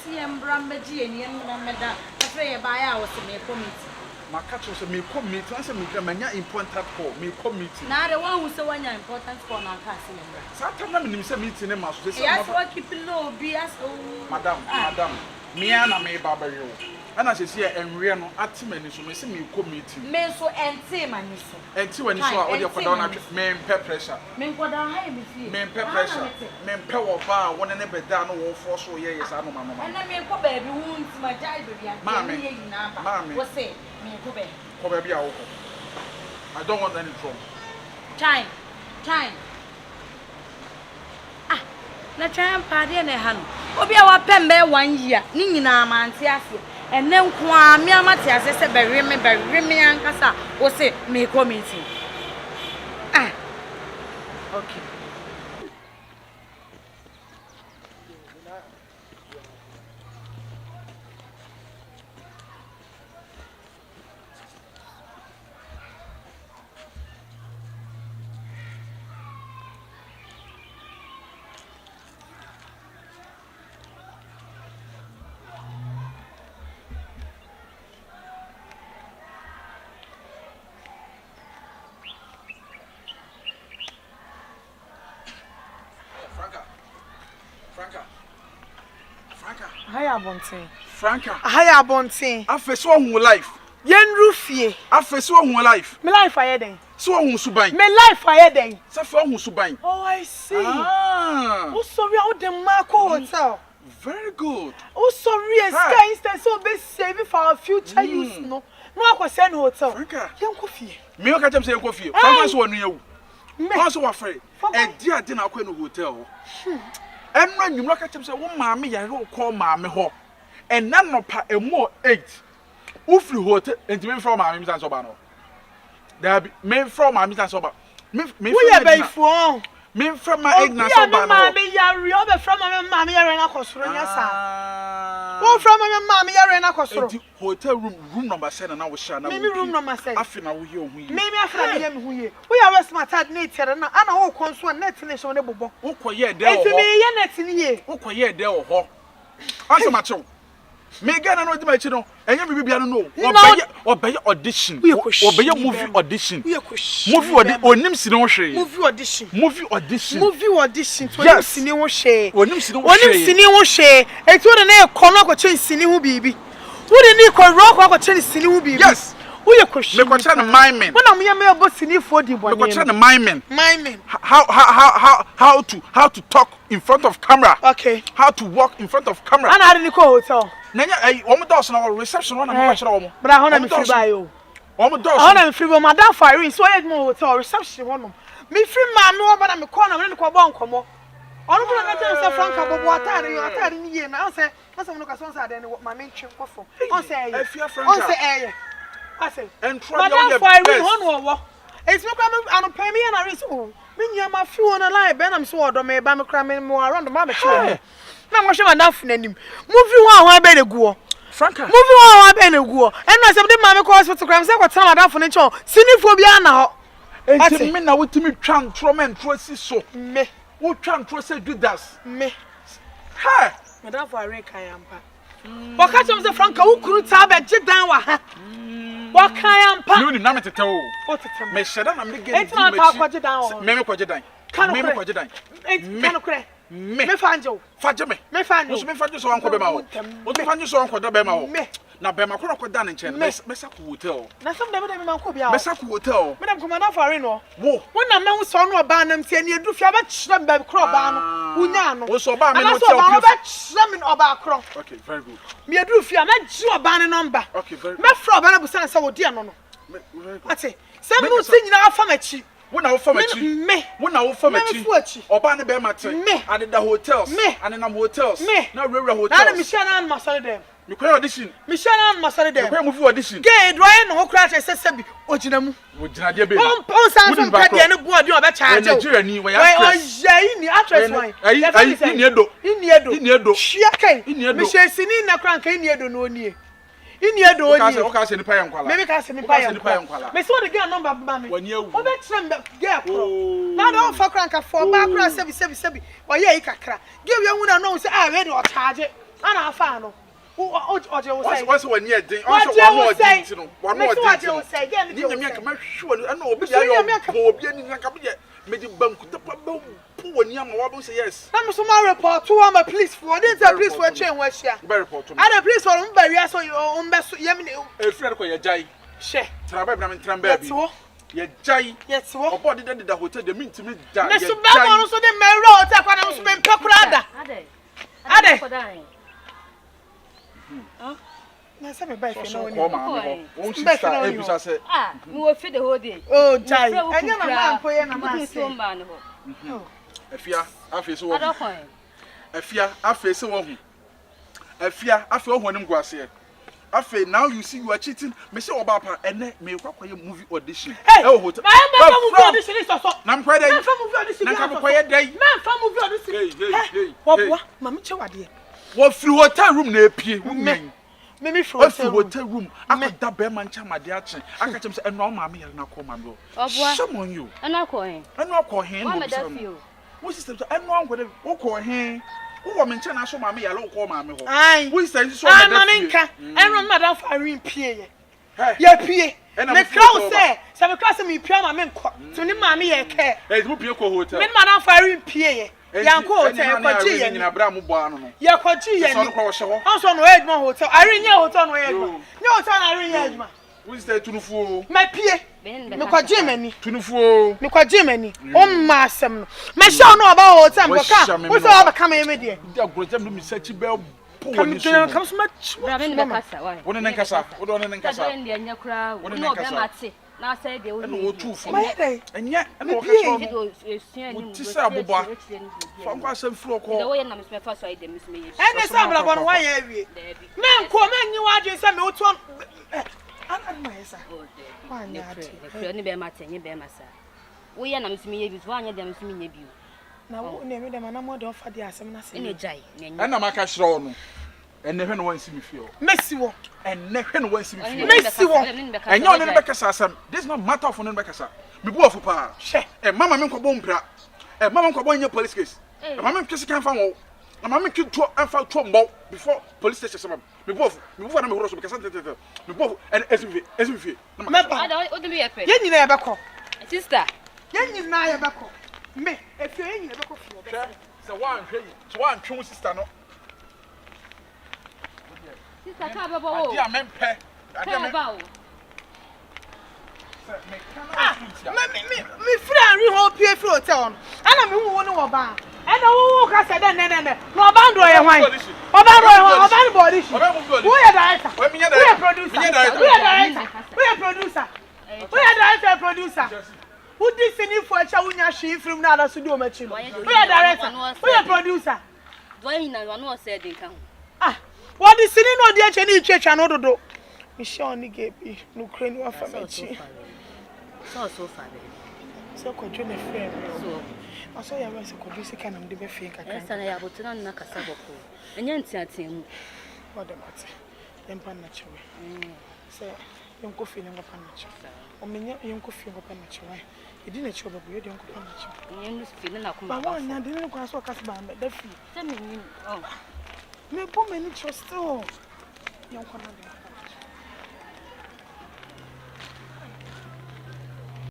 see Embrambeji and Yamada, afraid by hours to make committee. My catch was a me come meet, answer me, Gramania important for me come meeting. Now the one who's the one important for my castle. Sometimes you say meeting in my house. Yes, what keeping low, be as Madam, me and I may barber you. And as you see, and Riano, at many, so me come meeting. Men so and say, man, and see when you saw all your down men pep pressure. Men go down high with you. Men pep pressure. Men power bar, one and ever down, all 4 so years. I know, Mamma. And I may go baby wounds my child, Mammy, what's say? Me go back. Probably I don't want any trouble. Time. Ah, na try party and a hand. Obi our pembe 1 year. Nina man tiasi. And then kwa mi amati asese bury me ankasa. O say me committee. Ah. Okay. Franca. Higher bonting. I face one who life. Yen roofie. I face one who life. My life fire then. So who subai. My life fire then. So for who subai. Oh, I see. Ah. Oh, sorry, out the Marco hotel. Very good. Oh, sorry, sky instance so be saving for our future use. No, Marco send hotel. Franca. Young coffee. Me o catch say coffee. Franca so one you. Pass so afraid. E dia dey na akwa no hotel. And when you look at him say, "Oh, mommy, I don't call mommy ho." And none of pa a more 8. Ufri hotel and me from my Mr. Sobano. There be me from my Mr. Soba. Me we are by phone. Me from my Igna Sobano. Mammy, you are from my mammy, you are in a cosronia. Oh, from my mammy, you are in a cosro. Hotel room number 7 and I was shana. Maybe room number 7. I feel we hear we. Maybe I feel we are smart at nature and I know console net nation on the bobo. Oh, quiet there. It's me, net in here. Oh, quiet there or ho. Answer my chow. Me Ghana no my chino and you be no or audition or be movie audition movie onim si no hwe movie audition yes sini wo hwe onim sini wo hwe etu de na ekono akwache sini ho bibi wo de ni ko ro ko akwache sini ho bibi yes wo ye ko hwe me kwacha na my men wo na mo ye me obo sini fo di boni me kwacha na my men how to talk in front of camera. Okay. How to walk in front of camera. And I didn't go hotel. Nanya omo dos na reception one na kwachira omo. But I want to free buy you. Omo dos. I want to free buy madam fire so yet mo hotel reception one. Me free ma me oba na me corner me ko bo nkomo. Onu bro na tell say Franca bobo atare ni ye na say no ka so say den ma me ntwe kwofo. On say I say and try madam fire one wo. It's me come and pay me na risk oh. Me nya ma fi on line be na me so odo me ba me kra me mo around ma be sure. Na mo hwe madam fu nanim. Movie ho ahwa be na guo. Franca. Movie ho ahwa be na guo. And na se me ma me ko hospital kra me se ko tena madam fu ne cho. Sinifo bia na ho. Enti me na wotimi twan tromen trosi so. Me. Wo twan trosi Judas. Me. Ha. Madam fu are kan yampa. Wo ka cho me se Franca wo kuru ta be gidan wa ha. What can I you na me tete o what tete me sheda na me get it's not talk kwaje dan o me kwaje dan me kwaje dan kan kure me fanjo faje me fanjo me fanjo so anko be ma o to fanjo so anko da be ma o na be ma ko ko dan nchen me sa ku hotel na some dem dem man ko bia me sa ku hotel me dem commander for no wo na me so no ba nam tie ne edu fia ba kyerem ba kro ba no unya no wo so ba me no hotel ba kyerem no ba kro okay very good me edu fia ma ji oba ne number okay very good me fro ba na busa na se wo die no no ate se me no se nyina afa machi wo na wo fa machi me wo na wo fa machi oba ne be mate ade da hotels ade na hotels na rewre hotels na me share na masole dem me kwa audition me share na masole dem me kwa movie audition gay dry no kra che sese bi ogina mu ogina de be on san so ka de ne buo de oba charge Nigeria ni we actress oye ni actress why ini edo shia kai me share sini na kra nka ini edo no oni ini edo oni o ka se ni pa yan kwala me ka se ni pa yan kwala me so the girl number ba me wani ewu oba trem girl kro na do fa kra nka for ba kra sebi oye yi kakra give you una no say ah we dey o charge ana afa no oje wo say what's when you ding also one more ding no one more ding wo say again ni nyame ka ma hwe na obi ya yo obi ani nka be me di banku ta pa ba pu wani ama wa bo say yes na me so ma report to am police for dey tell police for chain wa hia be report to me and the police for me ba wi so o mbe so yem ni e frere ko ye jai she tra ba na me tram ba bi ye jai yes wo obo de hotel de mint me da me so ba mo so de me ro hotel kwa na so be mpekura ade na say me ba ife na ko ma me ho won sister e bisa say me wo fi the whole day oh jai enye na ma mpo ye na ma say afia afi so wo afia afi so wo hu afia afi wo hu anim guase afi now you see you are cheating me say oba pa ene me kwakoye movie audition hotel movie audition is so nam kwa dey movie audition nam kwakoye dey man fa movie audition hey wo mama che wade wo free hotel room na epie wunyan me free hotel room akoda be man chamade ache akachem say eno ma me yare na ko ma me obua shamon you eno akohen no be wo sister eno angode wo ko hen wo me nche na so ma me yare wo ko ma me ho wo sister so ma da fie nka eno madam fa rin pie ye pie me crow say me crow me pie ma me nko so ni ma me ye ke mo pie ko hotel me madam fa rin pie ye yanko hotel ko ji ye ni na bra mo bo ano no ye ko ji ye ni so no edma hotel ari nye hotel no edma nye hotel na ari nye edma wo sister tunufu me pie me ko ji mani tunufu me ko ji mani o ma asem no me show no oba hotel ko ka wo so oba ka me de dia grojem no mi search be po woni so kam so ma bra me kasa why woni nen kasa wo do ne nen kasa ndi anya kura wo no be mate na say de wo no tu fo enye ene wo kasa wo ti say aboba fa kwa sem flo ko wo ye na me fa so ai de me ye ene say abla bon wa ye awie me nko me nyi wa dwe say me wo to an ma yesa wa nya ati ni be mate nye be masa wo ye na me ye bi so anya de me ye bi na wo ne me de ma na mo de fa de asem na say ene jai ena maka hire no ene hwe no wansi mi fie o Messi wo ene hwe no wansi mi fie Messi wo enye one be kasa asem this not matter of one be kasa me bu ofu pa mama me nko bompra mama nko bonye police case mama me twese kan fa wo mama me twito anfa to mbo before police station sama me bu ofu na me horo so be kasa tete me bu ofu en SVV me ba o de me ye pe ye nyina ye beko sister ye nyina ye beko me efie ye nyina beko fie be se wan hwe yi so wan twu sister no sister ka baba wo dia mempe dia me ba wo me free and re ho pie free hotel on ana me hu wo ne wo ba ena wo ka se de ne no ba ndo ye hwan oba ndo ye hwan oba ni body who ye director who ye producer who ye producer who this thing for cha wunya hwe film na ada so do ma chi who ye director who ye producer do yin na no say de kan what this thing no de che ni twetwa no dodo me sure ni ge bi no kra ni wa fa ma chi so far so ko jone frame so aso ya wa se ko bi se kana mde be fe kaka esa na ya botina na kasa boko enye ntiatia mu wada mate empa na chewe se yonko fi na ngapa na chewe o menya yonko fi ngapa na chewe edi na chewe babu yedi yonko pa na chewe enye fi na kuma ba wa nya de ne kwa so kasa ba da fi se me ni me bo me ni trust o yonko na